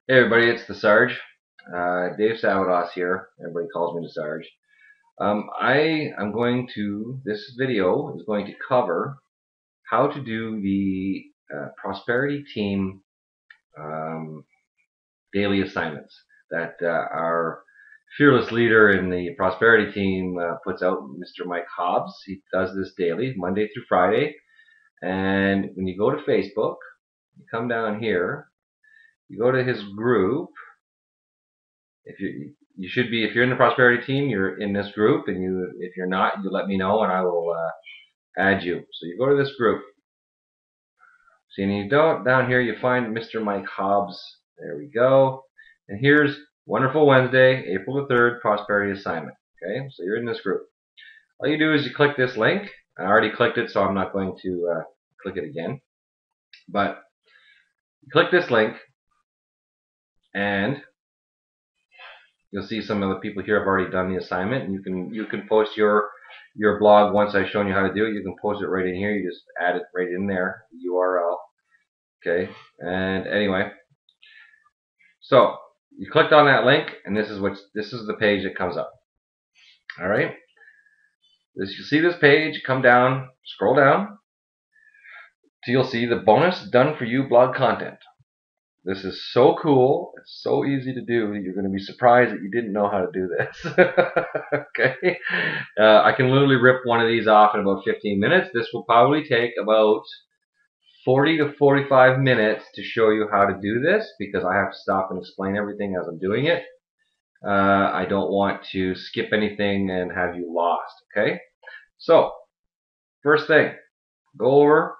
Hey everybody, it's the Sarge. Dave Savados here. Everybody calls me the Sarge. This video is going to cover how to do the Prosperity Team um, daily assignments that our fearless leader in the Prosperity Team puts out, Mr. Mike Hobbs. He does this daily, Monday through Friday. And when you go to Facebook, you come down here, you go to his group. If you're in the prosperity team, you're in this group, and if you're not, you let me know and I will add you. So you go to this group. See, and you go down here, you find Mr. Mike Hobbs. There we go. And here's Wonderful Wednesday, April the 3rd, Prosperity Assignment. Okay, so you're in this group. All you do is you click this link. I already clicked it, so I'm not going to click it again. But you click this link, and you'll see some of the people here have already done the assignment, and you can post your blog once I've shown you how to do it. You can post it right in here. You just add it right in there, the URL. Okay, and anyway, so you clicked on that link, and this is the page that comes up. All right, you see this page. Come down, scroll down, so you'll see the bonus done for you blog content. This is so cool. It's so easy to do. You're going to be surprised that you didn't know how to do this. Okay. I can literally rip one of these off in about 15 minutes. This will probably take about 40 to 45 minutes to show you how to do this because I have to stop and explain everything as I'm doing it. I don't want to skip anything and have you lost. Okay. So, first thing, go over,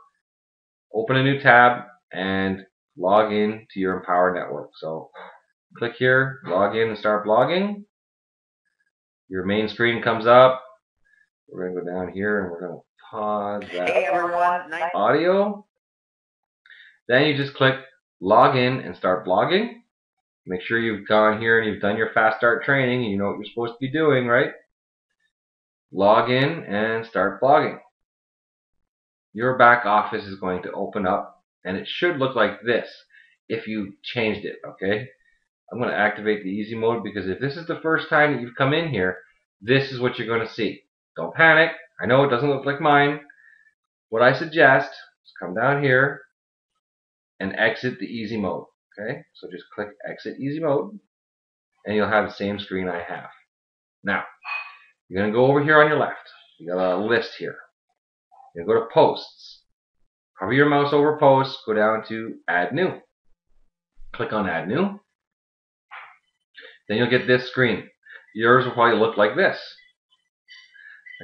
open a new tab, and log in to your Empower network. So click here, log in and start blogging. Your main screen comes up. We're going to go down here and we're going to pause that audio. Then you just click log in and start blogging. Make sure you've gone here and you've done your fast start training. You know what you're supposed to be doing, right? Log in and start blogging. Your back office is going to open up, and it should look like this if you changed it, okay? I'm going to activate the easy mode because if this is the first time that you've come in here, this is what you're going to see. Don't panic. I know it doesn't look like mine. What I suggest is come down here and exit the easy mode, okay? So just click exit easy mode, and you'll have the same screen I have. Now, you're going to go over here on your left. You got a list here. You're going to go to posts. Hover your mouse over posts, go down to add new. Click on add new. Then you'll get this screen. Yours will probably look like this.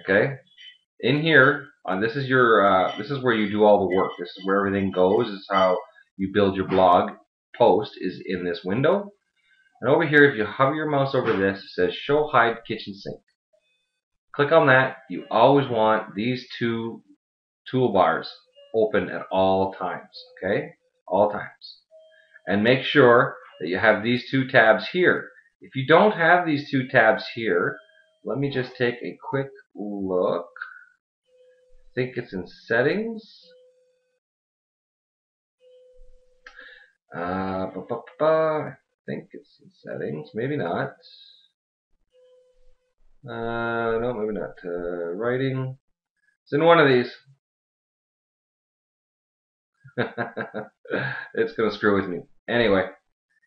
Okay? In here, this is where you do all the work. This is where everything goes. This is how you build your blog post is in this window. And over here, if you hover your mouse over this, it says show hide kitchen sink. Click on that. You always want these two toolbars open at all times. Okay? All times. And make sure that you have these two tabs here. If you don't have these two tabs here, let me just take a quick look. I think it's in settings. I think it's in settings. Maybe not. No, maybe not. Writing. It's in one of these. It's going to screw with me. Anyway,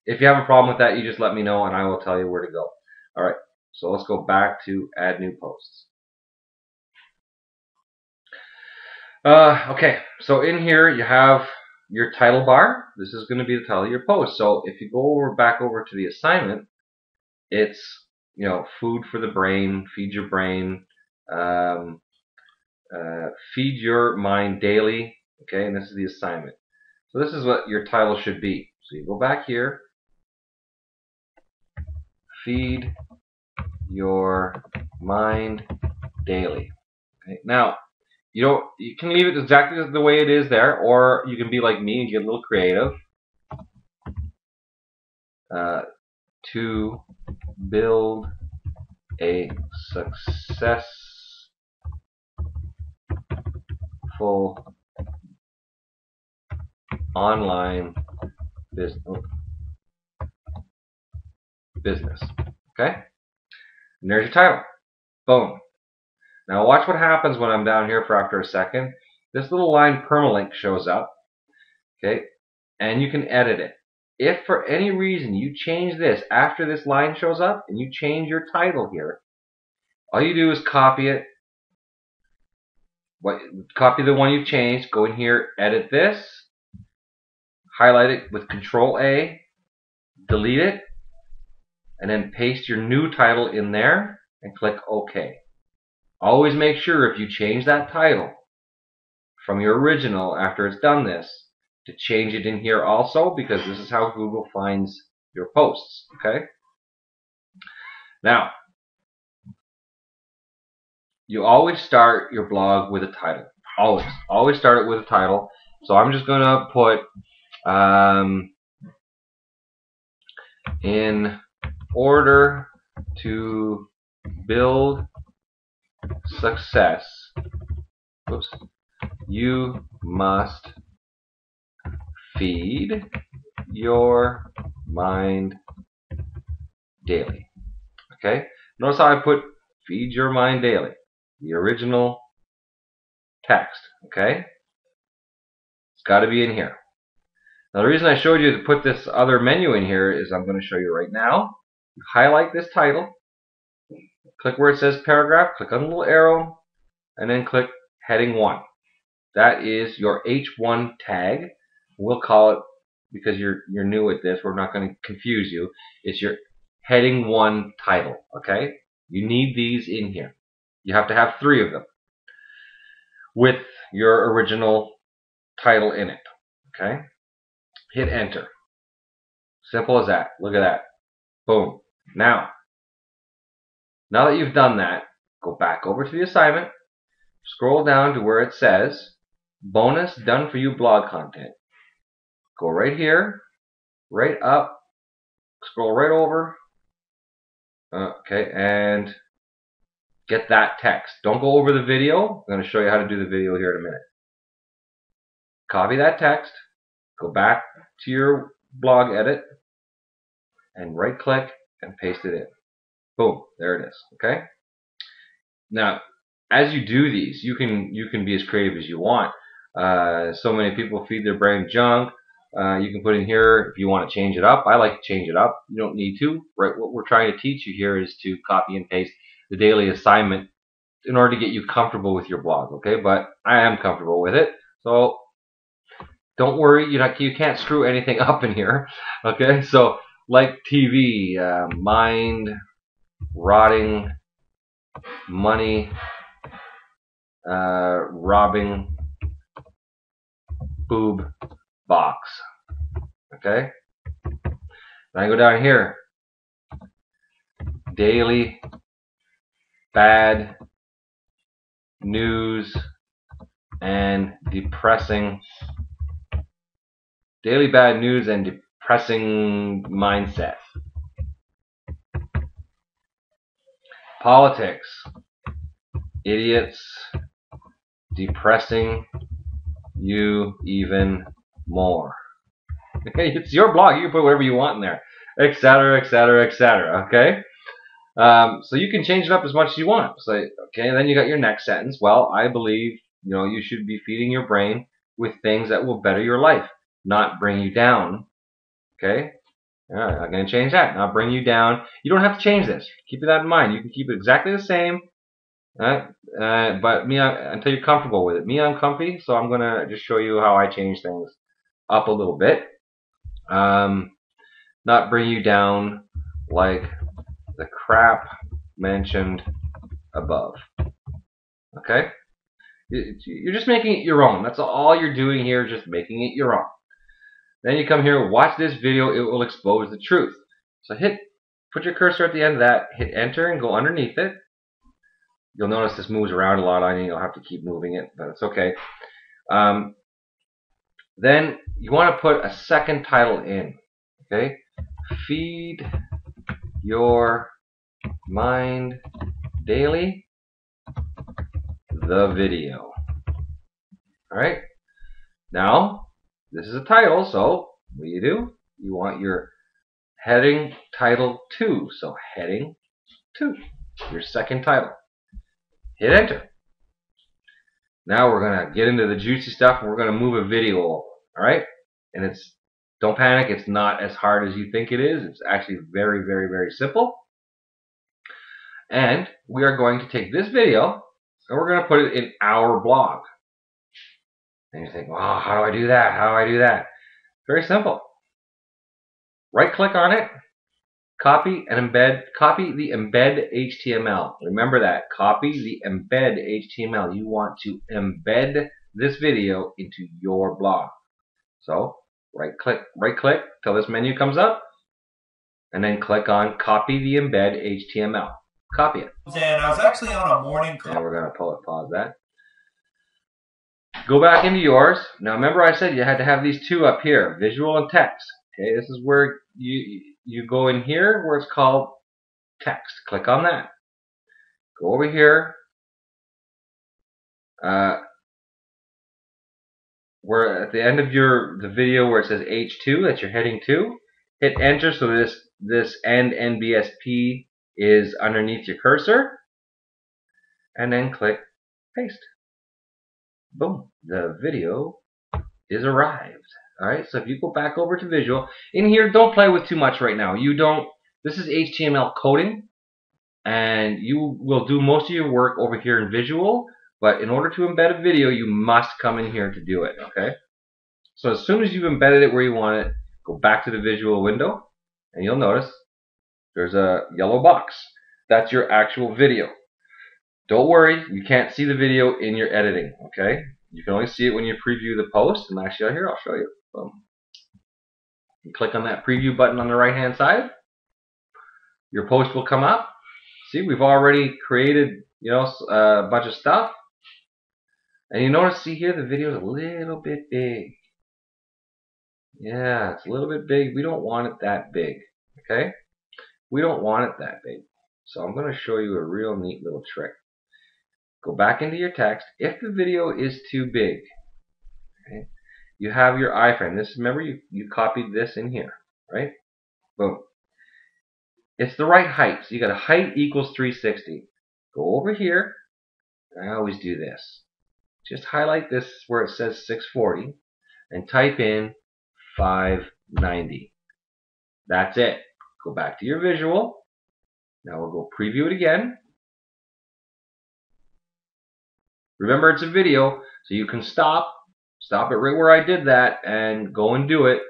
if you have a problem with that, you just let me know and I will tell you where to go. Alright, so let's go back to add new posts. Okay, so in here you have your title bar. This is going to be the title of your post. So if you go back over to the assignment, it's, you know, food for the brain, feed your brain, feed your mind daily. Okay, and this is the assignment. So this is what your title should be. So you go back here, feed your mind daily. Okay, now you can leave it exactly the way it is there, or you can be like me and get a little creative. To build a successful online business. business. Okay? And there's your title. Boom. Now watch what happens when I'm down here for after a second. This little line permalink shows up. Okay? And you can edit it. If for any reason you change this after this line shows up and you change your title here, all you do is copy it. Copy the one you've changed, go in here, edit this, highlight it with Control A, delete it, and then paste your new title in there and click OK. Always make sure if you change that title from your original after it's done this, to change it in here also, because this is how Google finds your posts. Okay? Now, you always start your blog with a title. Always start it with a title. So I'm just going to put in order to build success, you must feed your mind daily. Okay? Notice how I put feed your mind daily. The original text. Okay? It's got to be in here. Now the reason I showed you to put this other menu in here is I'm going to show you right now. You highlight this title, click where it says paragraph, click on the little arrow, and then click heading 1. That is your H1 tag. We'll call it, because you're new at this, we're not going to confuse you. It's your heading 1 title. Okay? You need these in here. You have to have 3 of them with your original title in it. Okay? Hit enter. Simple as that. Look at that. Boom. Now that you've done that, go back over to the assignment, scroll down to where it says bonus done for you blog content. Go right here, right up, scroll right over, okay, and get that text. Don't go over the video. I'm going to show you how to do the video here in a minute. Copy that text, go back to your blog edit, and right click and paste it in. Boom, there it is. Okay? Now, as you do these, you can be as creative as you want. So many people feed their brain junk. You can put in here if you want to change it up. I like to change it up. You don't need to. Right? What we're trying to teach you here is to copy and paste the daily assignment in order to get you comfortable with your blog. Okay? But I am comfortable with it, so don't worry. You can't screw anything up in here. Okay? So like TV, mind rotting, money robbing, boob box. Okay? Then I go down here. Daily bad news and depressing. Daily bad news and depressing mindset. Politics. Idiots depressing you even more. Okay, it's your blog. You can put whatever you want in there, etc., etc., etc. Okay, so you can change it up as much as you want. So, okay, and then you got your next sentence. Well, I believe you should be feeding your brain with things that will better your life, not bring you down. Okay, all right, I'm going to change that. Not bring you down. You don't have to change this. Keep that in mind. You can keep it exactly the same. But until you're comfortable with it. Me, I'm comfy, so I'm going to just show you how I change things up a little bit. Not bring you down like the crap mentioned above. Okay? You're just making it your own. That's all you're doing here, just making it your own. Then you come here, watch this video, it will expose the truth. So put your cursor at the end of that, hit enter and go underneath it. You'll notice this moves around a lot on you. You'll have to keep moving it, but it's okay. Then you want to put a second title in. Okay? Feed your mind daily, the video. Alright? Now, this is a title, so what do? You want your heading title 2. So heading 2, your second title. Hit enter. Now we're going to get into the juicy stuff, and we're going to move a video over. Alright? And don't panic, it's not as hard as you think it is. It's actually very, very, very simple. And we are going to take this video and we're going to put it in our blog. And you think, wow, how do I do that? How do I do that? Very simple. Right click on it, copy the embed HTML. Remember that, copy the embed HTML. You want to embed this video into your blog. So right click till this menu comes up, and then click on copy the embed HTML. Copy it. And I was actually on a morning call. And we're going to pause that. Go back into yours. Now remember I said you had to have these two up here, visual and text. Okay, this is where you go in here where it's called text. Click on that. Go over here. Where at the end of the video where it says H2, that's your heading 2. Hit enter so this end NBSP is underneath your cursor. And then click paste. Boom. The video is arrived. Alright, so if you go back over to visual, in here don't play with too much right now. This is HTML coding, and you will do most of your work over here in visual, but in order to embed a video, you must come in here to do it, okay? So as soon as you've embedded it where you want it, go back to the visual window, and you'll notice there's a yellow box. That's your actual video. Don't worry, you can't see the video in your editing, okay? You can only see it when you preview the post, and actually here, I'll show you. Boom. You click on that preview button on the right hand side. Your post will come up. See, we've already created, a bunch of stuff. And you notice, see here, the video is a little bit big. Yeah, it's a little bit big. We don't want it that big, okay? We don't want it that big. So I'm going to show you a real neat little trick. Go back into your text. If the video is too big, okay, you have your iframe. Remember you copied this in here, right? Boom. It's the right height. So you got a height equals 360. Go over here. I always do this. Just highlight this where it says 640 and type in 590. That's it. Go back to your visual. Now we'll go preview it again. Remember, it's a video, so you can stop it right where I did that and go and do it.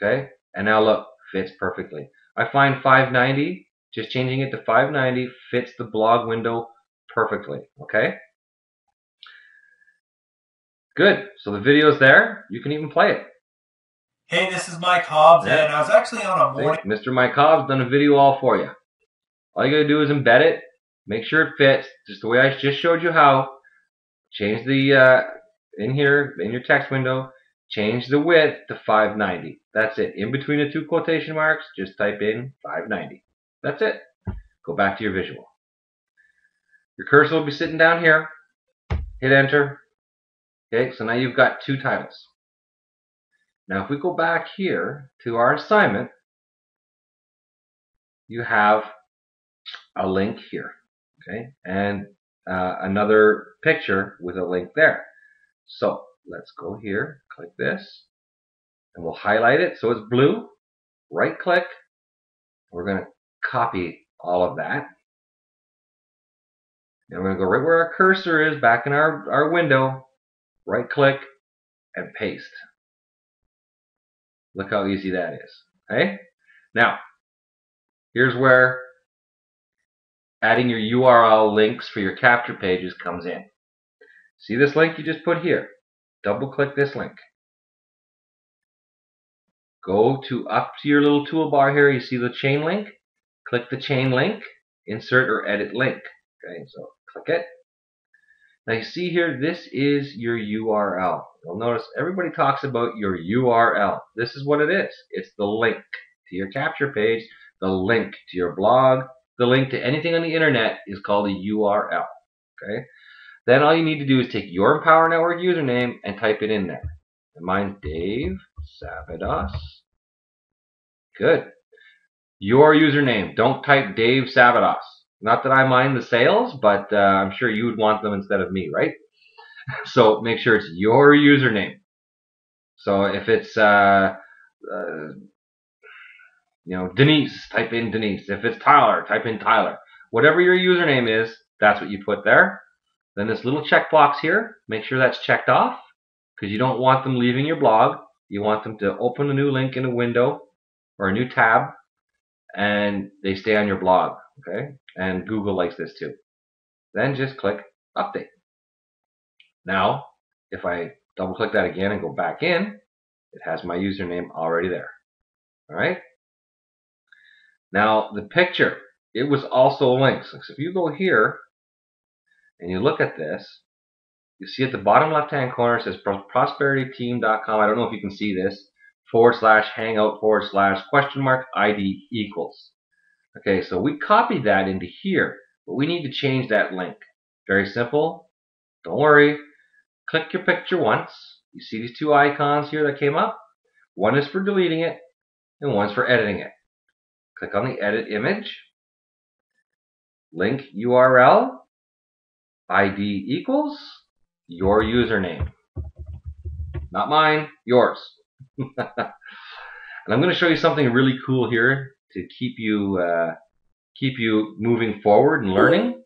Okay? And now look, fits perfectly. I find 590, just changing it to 590 fits the blog window perfectly. Okay? Good. So the video's there. You can even play it. Hey, this is Mike Hobbs, and I was actually on a morning. Mr. Mike Hobbs done a video all for you. All you gotta do is embed it, make sure it fits, just the way I just showed you how. Change the in here in your text window, change the width to 590. That's it. In between the two quotation marks, just type in 590. That's it. Go back to your visual. Your cursor will be sitting down here. Hit enter. Okay, so now you've got two titles. Now if we go back here to our assignment, you have a link here, okay, and another picture with a link there. So let's go here, click this, and we'll highlight it so it's blue. Right click. We're going to copy all of that. And we're going to go right where our cursor is, back in our window. Right click and paste. Look how easy that is. Okay? Now, here's where adding your URL links for your capture pages comes in. See this link you just put here? Double click this link. Go up to your little toolbar here. You see the chain link? Click the chain link, insert or edit link. Okay, so click it. Now you see here, this is your URL. You'll notice everybody talks about your URL. This is what it is. It's the link to your capture page, the link to your blog, the link to anything on the internet is called a URL. Okay? Then all you need to do is take your Empower Network username and type it in there. And mine's Dave Sabados Good. Your username. Don't type Dave Savados. Not that I mind the sales, but I'm sure you would want them instead of me, right? So make sure it's your username. So if it's Denise, type in Denise. If it's Tyler, type in Tyler. Whatever your username is, that's what you put there. Then this little checkbox here, make sure that's checked off because you don't want them leaving your blog. You want them to open a new link in a window or a new tab, and they stay on your blog. Okay, and Google likes this too. Then just click update. Now, if I double click that again and go back in, it has my username already there. All right. Now the picture, it was also linked. So if you go here and you look at this, you see at the bottom left hand corner it says prosperityteam.com. I don't know if you can see this, /hangout /ID equals. Okay, so we copied that into here, but we need to change that link. Very simple. Don't worry. Click your picture once. You see these two icons here that came up? One is for deleting it, and one's for editing it. Click on the edit image. Link URL. ID equals your username. Not mine, yours. And I'm going to show you something really cool here to keep you moving forward and learning.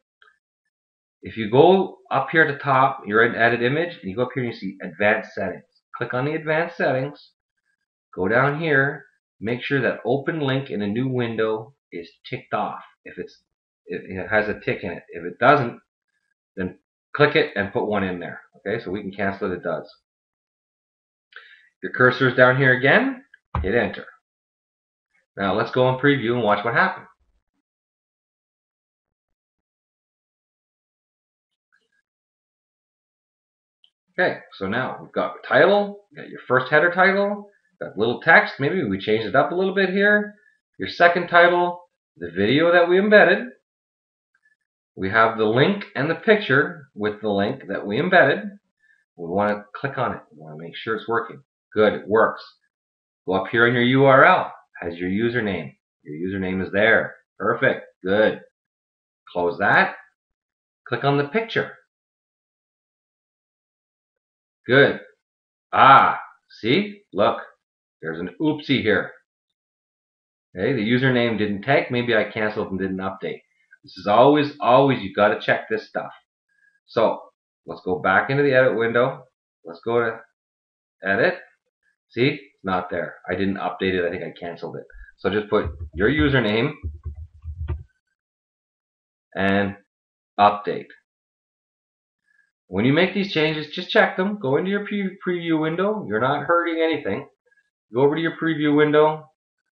If you go up here at the top, you're in edit image, and you go up here and you see advanced settings. Click on the advanced settings. Go down here. Make sure that open link in a new window is ticked off. If it has a tick in it. If it doesn't, then click it and put one in there. Okay, so we can cancel it. It does. Your cursor is down here again. Hit enter. Now let's go and preview and watch what happened. Okay, so now we've got the title, you got your first header title, got little text, maybe we changed it up a little bit here. Your second title, the video that we embedded. We have the link and the picture with the link that we embedded. We want to click on it. We want to make sure it's working. Good, it works. Go up here on your URL, has your username. Your username is there. Perfect, good. Close that. Click on the picture. Good. See? Look, there's an oopsie here. Okay, the username didn't tag. Maybe I canceled and didn't update. This is always, you've got to check this stuff. So let's go back into the edit window. Let's go to edit. See? It's not there. I didn't update it. I think I canceled it. So just put your username and update. When you make these changes, just check them. Go into your preview window. You're not hurting anything. Go over to your preview window.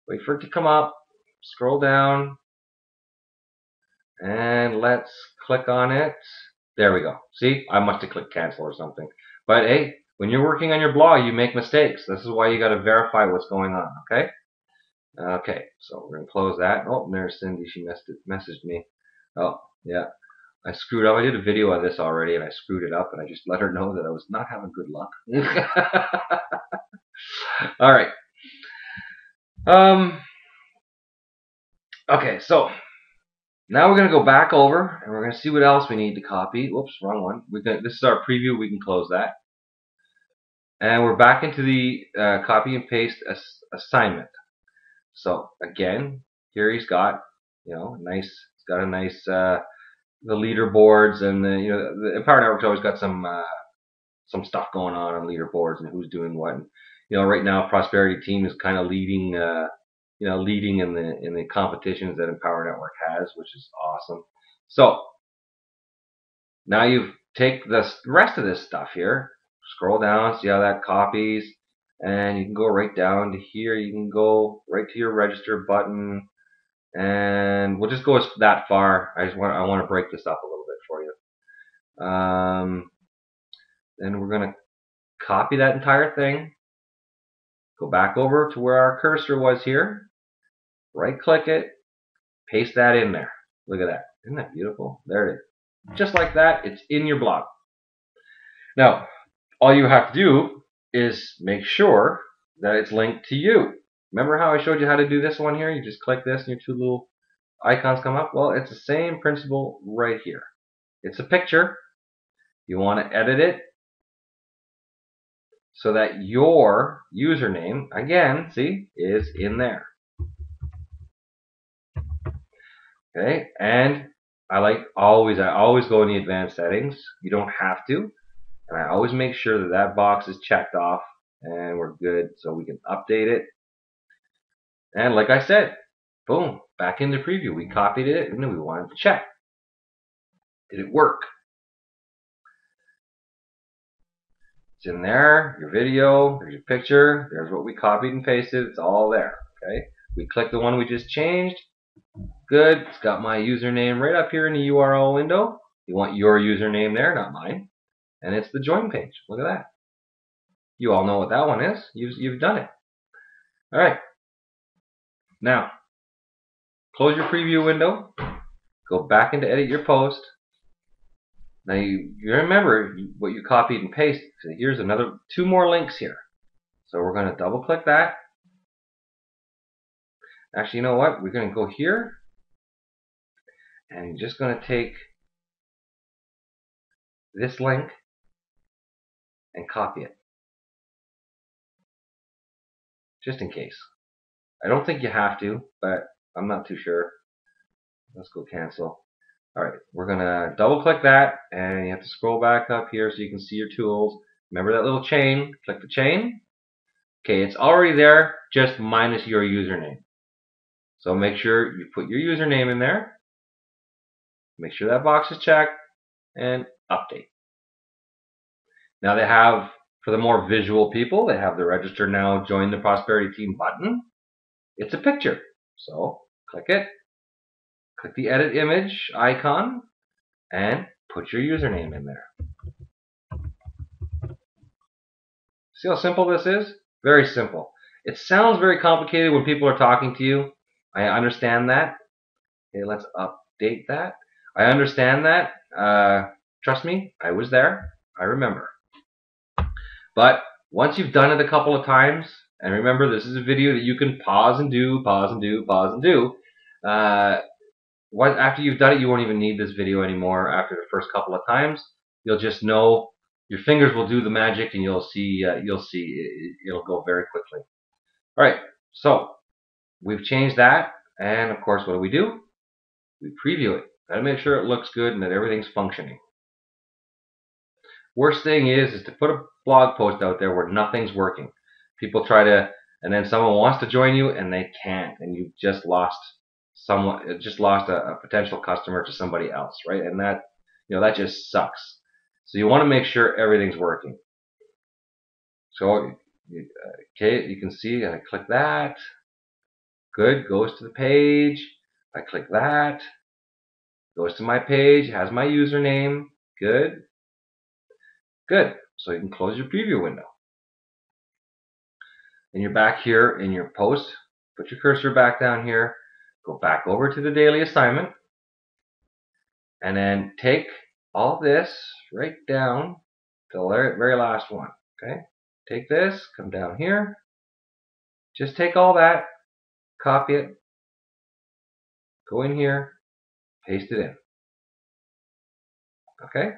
Wait for it to come up. Scroll down. And let's click on it. There we go. See? I must have clicked cancel or something. But hey, when you're working on your blog, you make mistakes. This is why you got to verify what's going on. Okay? Okay, so we're going to close that. Oh, there's Cindy. She messaged me. Oh, yeah. I screwed up. I did a video of this already, and I screwed it up, and I just let her know that I was not having good luck. All right. Okay, so now we're going to go back over, and we're going to see what else we need to copy. Whoops, wrong one. This is our preview. We can close that. And we're back into the copy and paste assignment. So again, here he's got, he's got a nice the leaderboards, and the Empower Network's always got some stuff going on leaderboards and who's doing what. And, right now Prosperity Team is kind of leading, leading in the competitions that Empower Network has, which is awesome. So now you take the rest of this stuff here, scroll down, see how that copies, and you can go right down to here. You can go right to your register button. And we'll just go that far. I want to break this up a little bit for you. Then we're going to copy that entire thing. Go back over to where our cursor was here. Right click it. Paste that in there. Look at that. Isn't that beautiful? There it is. Just like that, it's in your blog. Now, all you have to do is make sure that it's linked to you. Remember how I showed you how to do this one here? You just click this and your two little icons come up. Well, it's the same principle right here. It's a picture. You want to edit it so that your username, again, see, is in there. Okay, and I always go in the advanced settings. You don't have to, and I always make sure that that box is checked off and we're good so we can update it. And like I said, boom, back into preview. We copied it and we wanted to check. Did it work? It's in there, your video, there's your picture, there's what we copied and pasted, it's all there. Okay, we click the one we just changed. Good, it's got my username right up here in the URL window. You want your username there, not mine. And it's the join page. Look at that. You all know what that one is. You've done it. All right. Now, close your preview window. Go back into edit your post. Now you remember what you copied and pasted. So here's two more links here. So we're going to double click that. Actually, you know what? We're going to go here. And you're just going to take this link and copy it. Just in case. I don't think you have to, but I'm not too sure. Let's go cancel. Alright, we're going to double click that, and you have to scroll back up here so you can see your tools. Remember that little chain? Click the chain. Okay, it's already there, just minus your username. So make sure you put your username in there. Make sure that box is checked, and update. Now they have, for the more visual people, they have the register now, join the Prosperity Team button. It's a picture. So click it. Click the edit image icon and put your username in there. See how simple this is? Very simple. It sounds very complicated when people are talking to you. I understand that. Okay, let's update that. I understand that. Trust me, I was there. I remember. But once you've done it a couple of times, and remember this is a video that you can pause and do, pause and do, pause and do. After you've done it, you won't even need this video anymore. After the first couple of times, you'll just know your fingers will do the magic, and you'll see it'll go very quickly. All right, so we've changed that, and of course, what do? We preview it. Gotta make sure it looks good and that everything's functioning. Worst thing is to put a blog post out there where nothing's working. People try to, and then someone wants to join you and they can't, and you've just lost a potential customer to somebody else, right? And that, that just sucks. So you want to make sure everything's working. So, okay, you can see I click that. Good, goes to the page. I click that. Goes to my page, has my username. Good. Good. So you can close your preview window. And you're back here in your post. Put your cursor back down here. Go back over to the daily assignment. And then take all this right down to the very last one. Okay? Take this, come down here. Just take all that, copy it, go in here, paste it in. Okay?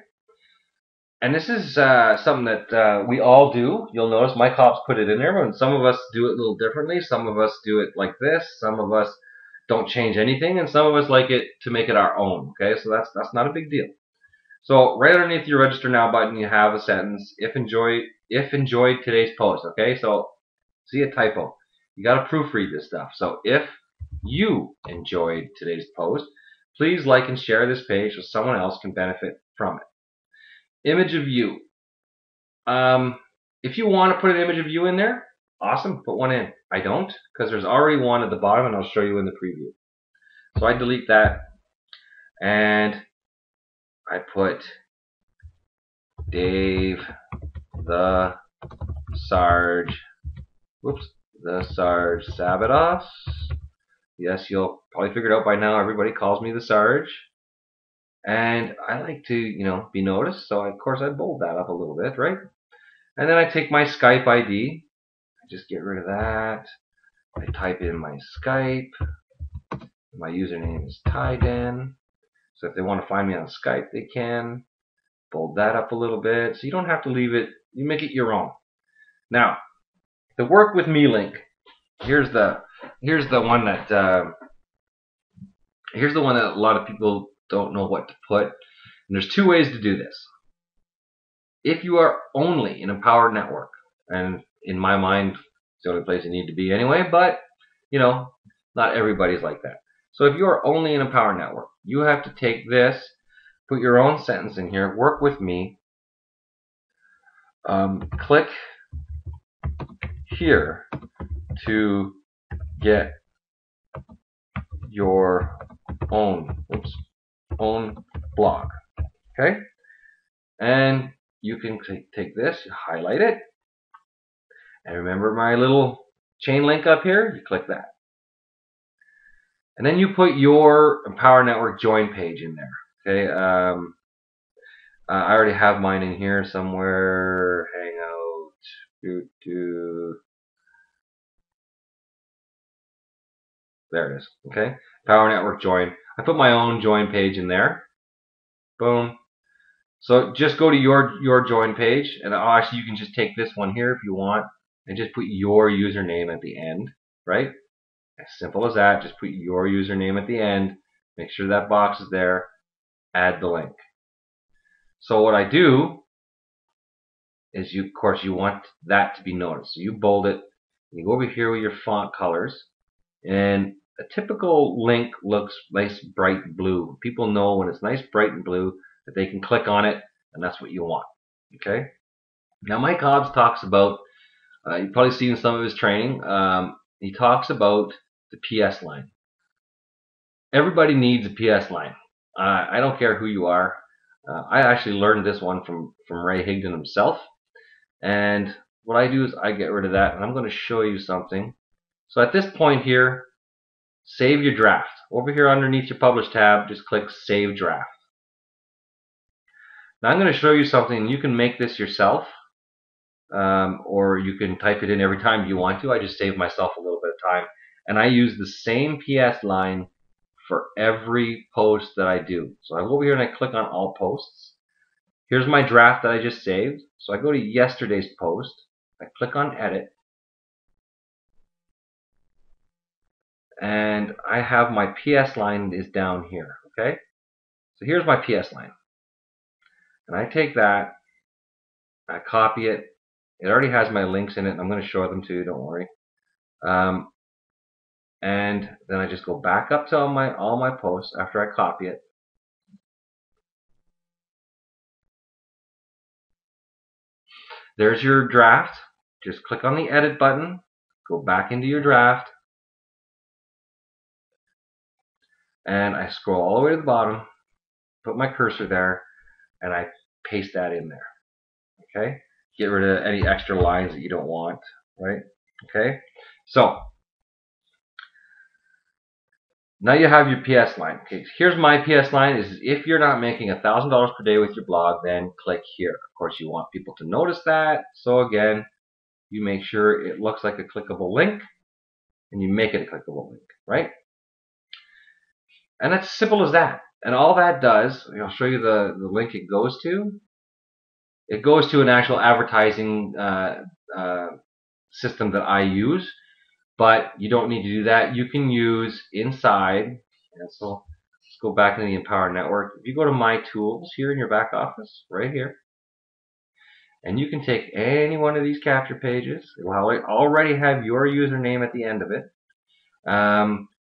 And this is something that we all do. You'll notice my cops put it in there, and some of us do it a little differently. Some of us do it like this. Some of us don't change anything, and some of us like it to make it our own. Okay, so that's not a big deal. So right underneath your register now button, you have a sentence: if enjoyed today's post. Okay, so see a typo. You got to proofread this stuff. So if you enjoyed today's post, please like and share this page so someone else can benefit from it. Image of you. If you want to put an image of you in there, awesome, put one in. I don't, because there's already one at the bottom, and I'll show you in the preview. So I delete that, and I put Dave the Sarge. Whoops, the Sarge Sabados. Yes, you'll probably figure it out by now. Everybody calls me the Sarge. And I like to, be noticed, so of course I bold that up a little bit, right? And then I take my Skype ID, I just get rid of that. I type in my Skype. My username is Tyden. So if they want to find me on Skype, they can. Bold that up a little bit. So you don't have to leave it. You make it your own. Now, the work with me link. Here's the one that a lot of people don't know what to put. And there's two ways to do this. If you are only in a powered network, and in my mind, it's the only place you need to be anyway, but you know, not everybody's like that. So if you are only in a power network, you have to take this, put your own sentence in here, work with me, click here to get your own blog. Okay? And you can take this, highlight it, and remember my little chain link up here? You click that. And then you put your Power Network join page in there. Okay? I already have mine in here somewhere. Hangout. There it is. Okay? Power Network join. I put my own join page in there. Boom. So just go to your join page, and actually you can just take this one here if you want, and just put your username at the end, right? As simple as that. Just put your username at the end. Make sure that box is there. Add the link. So what I do is, of course, you want that to be noticed. So you bold it. You go over here with your font colors, and a typical link looks nice, bright blue. People know when it's nice, bright and blue that they can click on it, and that's what you want. Okay. Now, Mike Hobbs talks about. You've probably seen some of his training. He talks about the PS line. Everybody needs a PS line. I don't care who you are. I actually learned this one from Ray Higdon himself. And what I do is I get rid of that, and I'm going to show you something. So at this point here, save your draft. Over here underneath your Publish tab, just click Save Draft. Now I'm going to show you something. You can make this yourself, or you can type it in every time you want to. I just save myself a little bit of time. And I use the same PS line for every post that I do. So I go over here and I click on All Posts. Here's my draft that I just saved. So I go to yesterday's post. I click on Edit. And I have my PS line is down here. Okay? So here's my PS line. And I take that. I copy it. It already has my links in it. And I'm going to show them to you. Don't worry. And then I just go back up to all my posts after I copy it. There's your draft. Just click on the edit button, go back into your draft, and I scroll all the way to the bottom, put my cursor there, and I paste that in there. Okay? Get rid of any extra lines that you don't want, right? Okay? So now you have your PS line. Okay, here's my PS line. Is if you're not making $1,000 per day with your blog, then click here. Of course, you want people to notice that. So again, you make sure it looks like a clickable link, and you make it a clickable link, right? And it's simple as that. And all that does, I'll show you the link it goes to. It goes to an actual advertising system that I use, but you don't need to do that. You can use inside, and so let's go back into the Empower Network. If you go to My Tools here in your back office, right here, and you can take any one of these capture pages. It will already have your username at the end of it.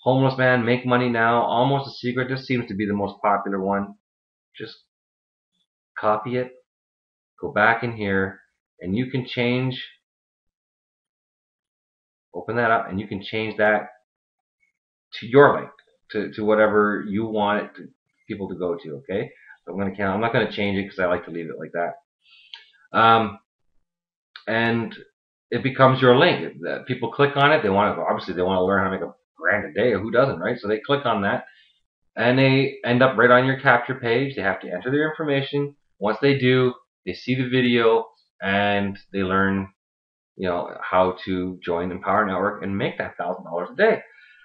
Homeless Man, Make Money Now, Almost a Secret. This seems to be the most popular one. Just copy it, go back in here, and you can change, open that up, and you can change that to your link, to whatever you want it people to go to, okay? So I'm not going to change it because I like to leave it like that. And it becomes your link. People click on it. Obviously they want to learn how to make a grand a day. Who doesn't, right? So they click on that, and they end up right on your capture page. They have to enter their information. Once they do, they see the video and they learn how to join Empower Network and make that $1,000 a day.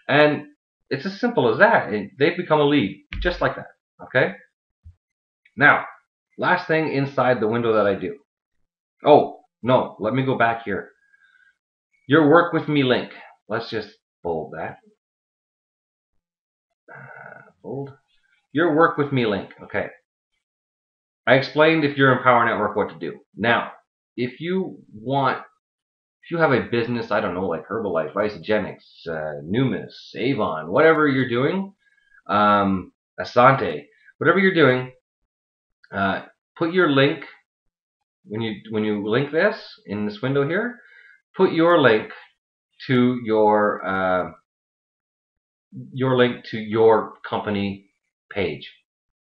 And it's as simple as that. They've become a lead just like that. Okay. Now, last thing inside the window that I do. Oh no, let me go back here. Your Work With Me link. Let's just bold that. Bold. Your Work With Me link. Okay. I explained if you're Empower Network what to do. Now, if you have a business, I don't know, like Herbalife, Isogenics, Numis, Avon, whatever you're doing, Asante, whatever you're doing, put your link when you link this in this window here. Put your link to your company page,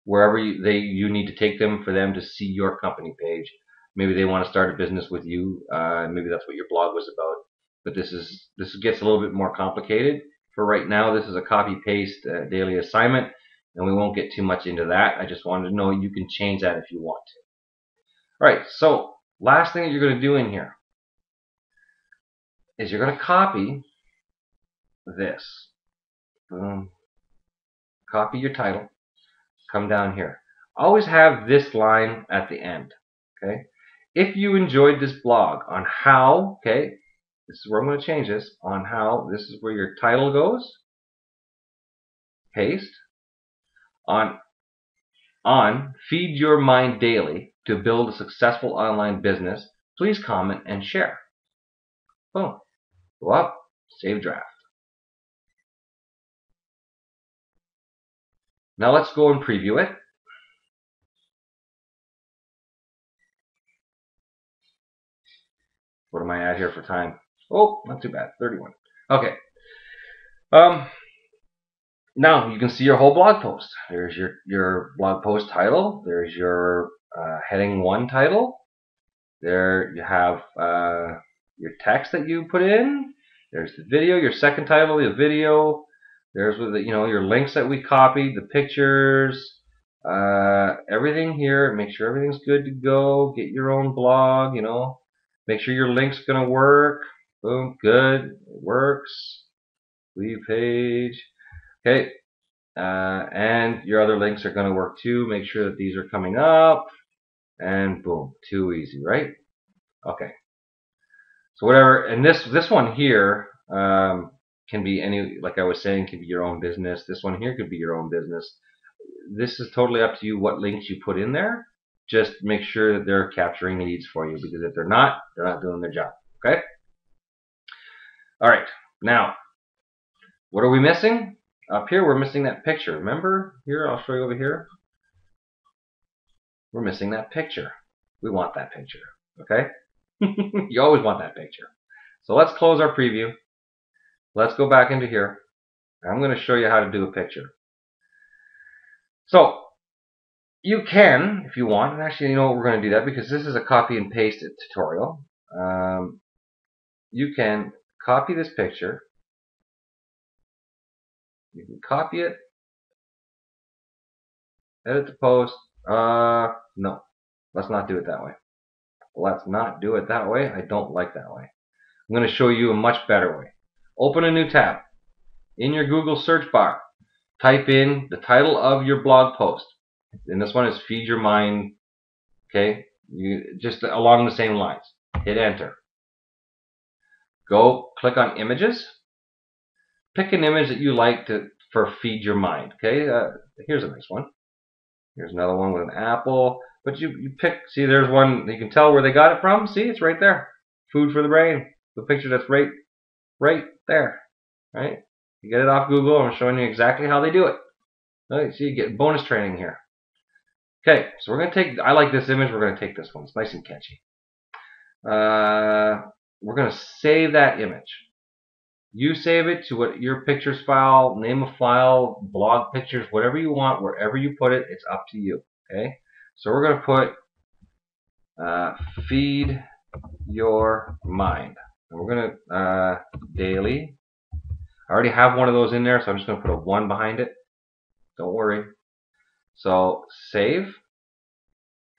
wherever you need to take them for them to see your company page. Maybe they want to start a business with you. Maybe that's what your blog was about. But this gets a little bit more complicated. For right now, this is a copy-paste daily assignment, and we won't get too much into that. I just wanted to know you can change that if you want to. All right, so last thing that you're going to do in here is you're going to copy this. Boom. Copy your title. Come down here. Always have this line at the end. Okay. If you enjoyed this blog on how, okay, this is where I'm going to change this, on how, this is where your title goes. Paste. On Feed Your Mind Daily to build a successful online business, please comment and share. Boom. Go up, save draft. Now let's go and preview it. What am I at here for time? Oh, not too bad, 31. Okay. Now you can see your whole blog post. There's your blog post title. There's your heading 1 title. There you have your text that you put in. There's the video, your second title, the video. There's your links that we copied, the pictures, everything here. Make sure everything's good to go. Get your own blog. Make sure your link's gonna work. Boom, good, it works. Leave page. Okay, and your other links are gonna work too. Make sure that these are coming up. And boom, too easy, right? Okay. So whatever, and this one here can be any, like I was saying, can be your own business. This one here could be your own business. This is totally up to you what links you put in there. Just make sure that they're capturing leads for you, because if they're not doing their job. Okay? All right. Now, what are we missing? Up here, we're missing that picture. Remember? Here, I'll show you over here. We're missing that picture. We want that picture. Okay? You always want that picture. So let's close our preview. Let's go back into here. I'm going to show you how to do a picture. So you can, if you want, and actually, we're going to do that because this is a copy and paste tutorial. You can copy this picture. You can copy it, edit the post. No, let's not do it that way. Let's not do it that way. I don't like that way. I'm going to show you a much better way. Open a new tab. In your Google search bar, type in the title of your blog post. And this one is Feed Your Mind. Okay, just along the same lines. Hit enter. Go click on images. Pick an image that you like for Feed Your Mind. Okay, here's a nice one. Here's another one with an apple. But you pick. See, there's one. You can tell where they got it from. See, it's right there. Food for the brain. The picture that's right there. Right. You get it off Google. I'm showing you exactly how they do it. Right, so you get bonus training here. Okay, so we're going to take, I like this image, we're going to take this one. It's nice and catchy. We're going to save that image. You save it to what your pictures file, name of file, blog pictures, whatever you want, wherever you put it, it's up to you. Okay, so we're going to put Feed Your Mind. And we're going to daily. I already have one of those in there, so I'm just going to put a 1 behind it. Don't worry. So save.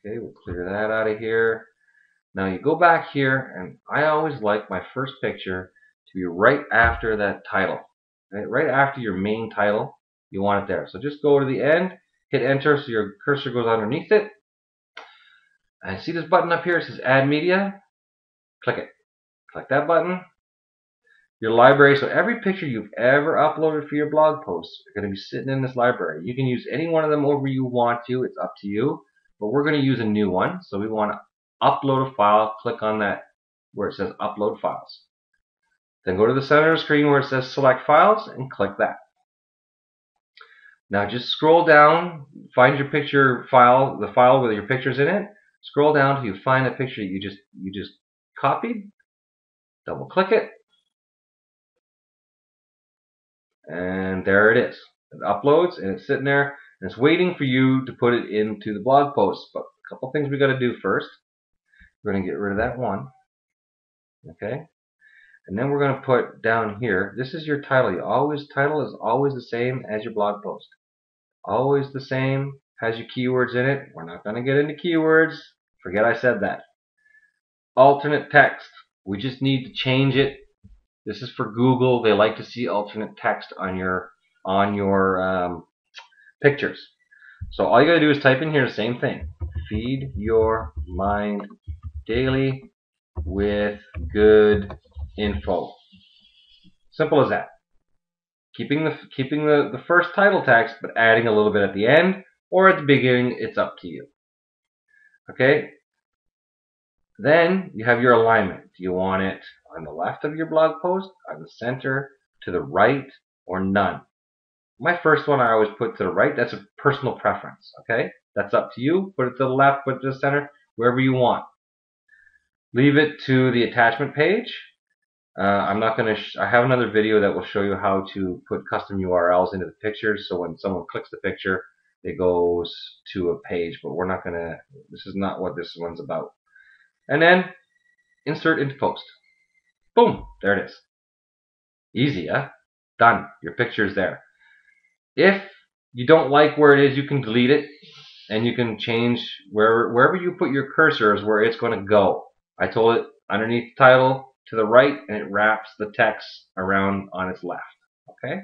Okay, we'll clear that out of here. Now you go back here, and I always like my first picture to be right after that title. Right after your main title, you want it there. So just go to the end, hit enter so your cursor goes underneath it. And see this button up here? It says add media. Click it. Click that button. Your library, so every picture you've ever uploaded for your blog posts are going to be sitting in this library. You can use any one of them over you want to. It's up to you. But we're going to use a new one. So we want to upload a file. Click on that where it says upload files. Then go to the center of the screen where it says select files and click that. Now just scroll down, find your picture file, the file with your pictures in it. Scroll down till you find the picture you just copied. Double click it. And there it is. It uploads and it's sitting there and it's waiting for you to put it into the blog post. But a couple things we got to do first. We're going to get rid of that one. Okay. And then we're going to put down here, this is your title. Title is always the same as your blog post. Always the same, has your keywords in it. We're not going to get into keywords. Forget I said that. Alternate text. We just need to change it. This is for Google. They like to see alternate text on your pictures. So all you got to do is type in here the same thing. Feed your mind daily with good info. Simple as that. Keeping the first title text, but adding a little bit at the end or at the beginning. It's up to you. Okay. Then you have your alignment. Do you want it on the left of your blog post, on the center, to the right, or none? My first one I always put to the right. That's a personal preference. Okay, that's up to you. Put it to the left, put it to the center, wherever you want. Leave it to the attachment page. I'm not going to. I have another video that will show you how to put custom URLs into the pictures. So when someone clicks the picture, it goes to a page. But we're not going to. This is not what this one's about. And then insert into post. Boom, there it is. Easy, huh? Done. Your picture is there. If you don't like where it is, you can delete it, and you can change wherever you put your cursor is where it's going to go. I told it underneath the title to the right, and it wraps the text around on its left. Okay?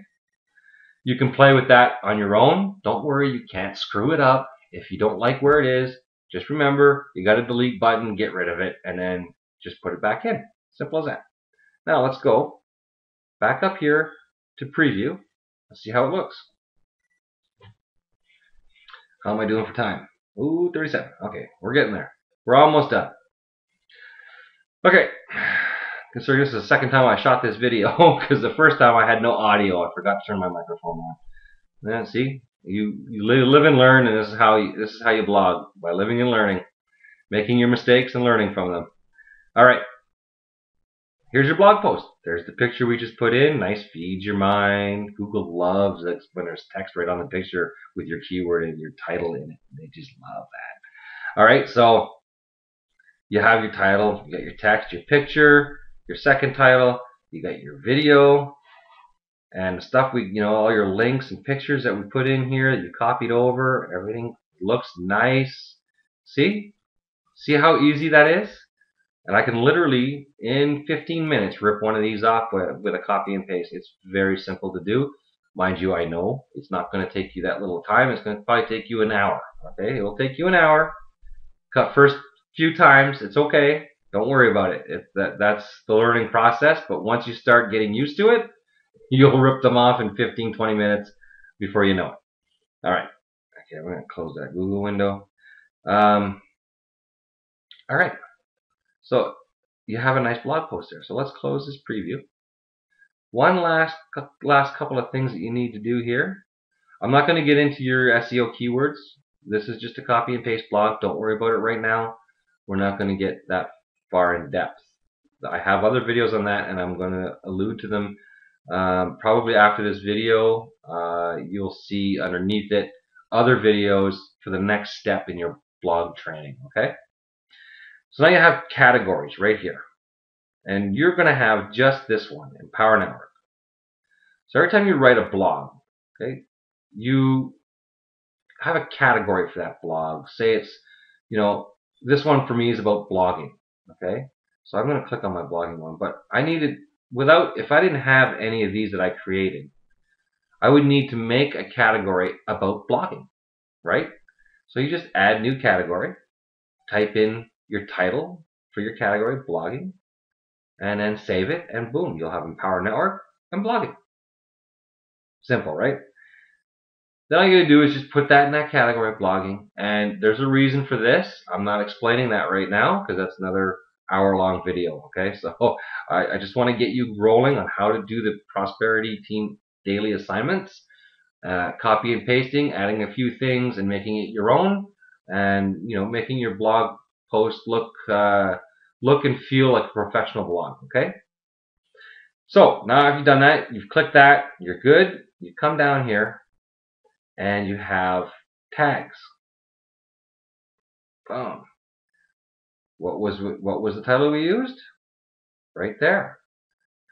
You can play with that on your own. Don't worry, you can't screw it up. If you don't like where it is, just remember, you got a delete button, get rid of it, and then just put it back in. Simple as that. Now let's go back up here to preview. Let's see how it looks. How am I doing for time? Ooh, 37. Okay, we're getting there. We're almost done. Okay, considering this is the second time I shot this video, because the first time I had no audio. I forgot to turn my microphone on. Yeah, see, you live and learn, and this is how you blog, by living and learning, making your mistakes and learning from them. All right. Here's your blog post. There's the picture we just put in. Nice, feed your mind. Google loves it when there's text right on the picture with your keyword and your title in it. They just love that. All right, so you have your title, you got your text, your picture, your second title, you got your video, and the stuff all your links and pictures that we put in here that you copied over. Everything looks nice. See how easy that is? And I can literally, in 15 minutes, rip one of these off with a copy and paste. It's very simple to do. Mind you, I know it's not going to take you that little time. It's going to probably take you an hour. Okay, it will take you an hour. Cut first few times. It's okay. Don't worry about it. That's the learning process. But once you start getting used to it, you'll rip them off in 15, 20 minutes before you know it. All right. Okay, I'm going to close that Google window. All right. So you have a nice blog post there. So let's close this preview. One last couple of things that you need to do here. I'm not going to get into your SEO keywords. This is just a copy and paste blog. Don't worry about it right now. We're not going to get that far in depth. I have other videos on that, and I'm going to allude to them. Probably after this video, you'll see underneath it other videos for the next step in your blog training. Okay? So now you have categories right here. And you're going to have just this one, Empower Network. So every time you write a blog, okay, you have a category for that blog. Say it's, this one for me is about blogging. Okay, so I'm going to click on my blogging one, but I needed, if I didn't have any of these that I created, I would need to make a category about blogging, right? So you just add new category, type in your title for your category, blogging, and then save it, and boom, you'll have Empower Network and blogging. Simple, right? Then all you gotta do is just put that in that category, blogging, and there's a reason for this. I'm not explaining that right now because that's another hour-long video, okay? So I just want to get you rolling on how to do the Prosperity Team daily assignments, copy and pasting, adding a few things and making it your own, and making your blog post look and feel like a professional blog, okay? So now if you've done that, you've clicked that, you're good. You come down here and you have tags. Boom. What was the title we used? Right there.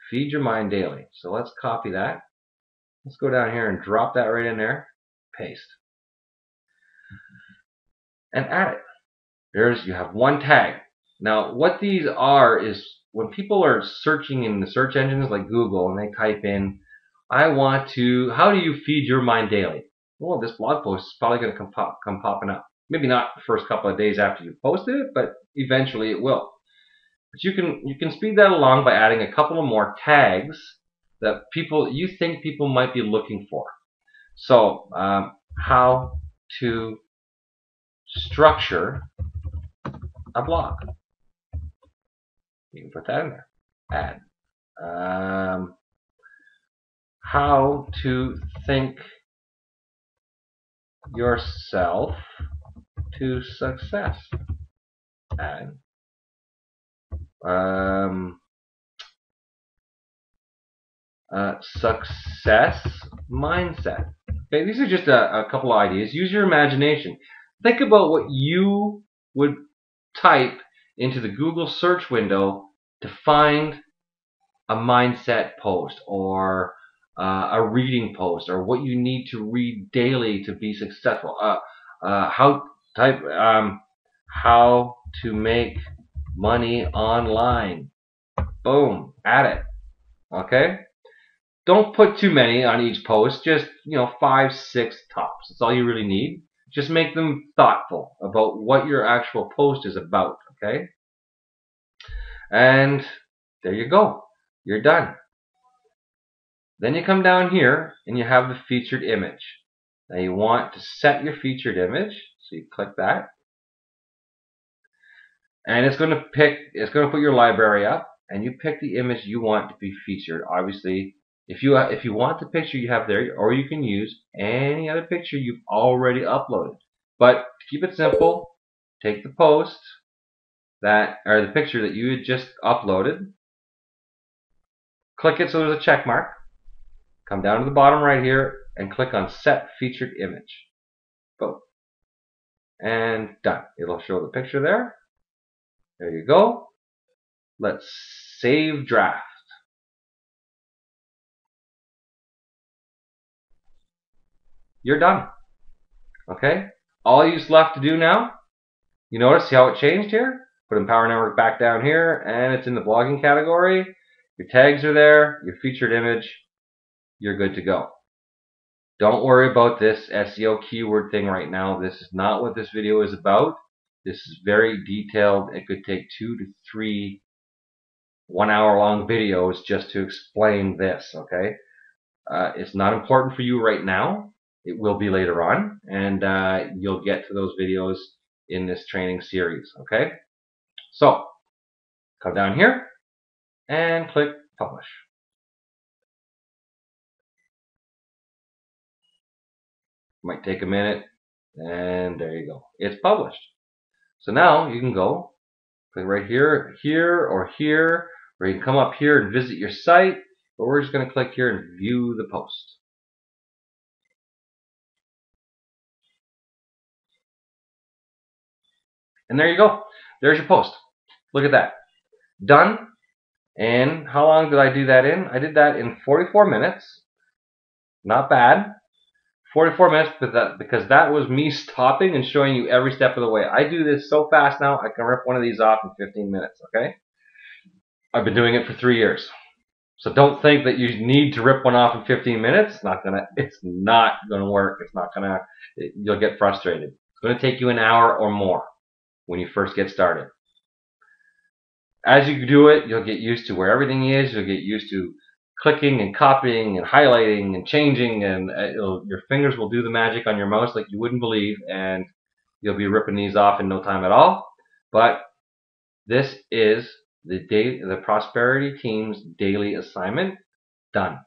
Feed your mind daily. So let's copy that. Let's go down here and drop that right in there. Paste. And add it. You have one tag. Now what these are is when people are searching in the search engines like Google and they type in, how do you feed your mind daily? Well, this blog post is probably going to come popping up. Maybe not the first couple of days after you posted it, but eventually it will. But you can speed that along by adding a couple of more tags that you think people might be looking for. So, how to structure a blog. You can put that in there. Add. How to think yourself to success. Add. Success mindset. Okay, these are just a couple of ideas. Use your imagination. Think about what you would type into the Google search window to find a mindset post or a reading post, or what you need to read daily to be successful. How to make money online. Boom, add it. Okay. Don't put too many on each post. Just 5, 6 tops. That's all you really need. Just make them thoughtful about what your actual post is about. Okay. And there you go. You're done. Then you come down here and you have the featured image. Now you want to set your featured image, so you click that, and it's going to put your library up, and you pick the image you want to be featured. Obviously, if you want the picture you have there, or you can use any other picture you've already uploaded. But to keep it simple, take the post or the picture that you had just uploaded, click it so there's a check mark. Come down to the bottom right here and click on Set Featured Image. Boom. And done. It'll show the picture there. There you go. Let's save draft. You're done. Okay? All you's left to do now, you notice how it changed here? Put Empower Network back down here, and it's in the blogging category. Your tags are there, your featured image. You're good to go. Don't worry about this SEO keyword thing right now. This is not what this video is about. This is very detailed. It could take 2 to 3 1-hour-long videos just to explain this, okay? It's not important for you right now. It will be later on, and you'll get to those videos in this training series, okay? So, come down here and click Publish. Might take a minute, and there you go. It's published. So now you can go click right here, or here, or you can come up here and visit your site, but we're just going to click here and view the post. And there you go. There's your post. Look at that. Done. And how long did I do that in? I did that in 44 minutes. Not bad. 44 minutes, because that was me stopping and showing you every step of the way. I do this so fast now, I can rip one of these off in 15 minutes, okay? I've been doing it for 3 years. So don't think that you need to rip one off in 15 minutes. It's not gonna work. You'll get frustrated. It's gonna take you an hour or more when you first get started. As you do it, you'll get used to where everything is. You'll get used to clicking and copying and highlighting and changing, and your fingers will do the magic on your mouse like you wouldn't believe, and you'll be ripping these off in no time at all. But this is the Prosperity Team's daily assignment. Done.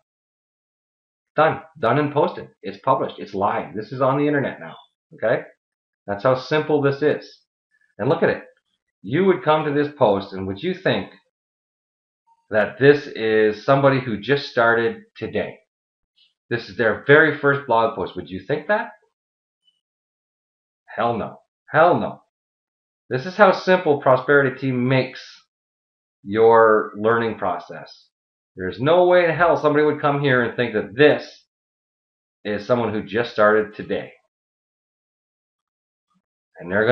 Done and posted. It's published. It's live. This is on the internet now. Okay? That's how simple this is. And look at it. You would come to this post, and would you think that this is somebody who just started today? This is their very first blog post. Would you think that? Hell no. Hell no. This is how simple Prosperity Team makes your learning process. There's no way in hell somebody would come here and think that this is someone who just started today. And they're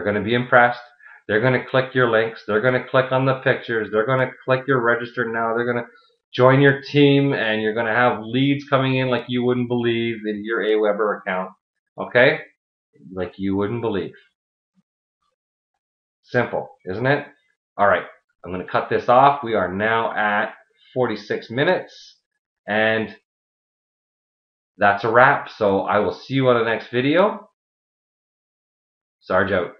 gonna be impressed. They're gonna click your links. They're gonna click on the pictures. They're gonna click your register now. They're gonna join your team, and you're gonna have leads coming in like you wouldn't believe in your Aweber account. Okay? Like you wouldn't believe. Simple, isn't it? All right. I'm going to cut this off. We are now at 46 minutes, and that's a wrap. So I will see you on the next video. Sarge out.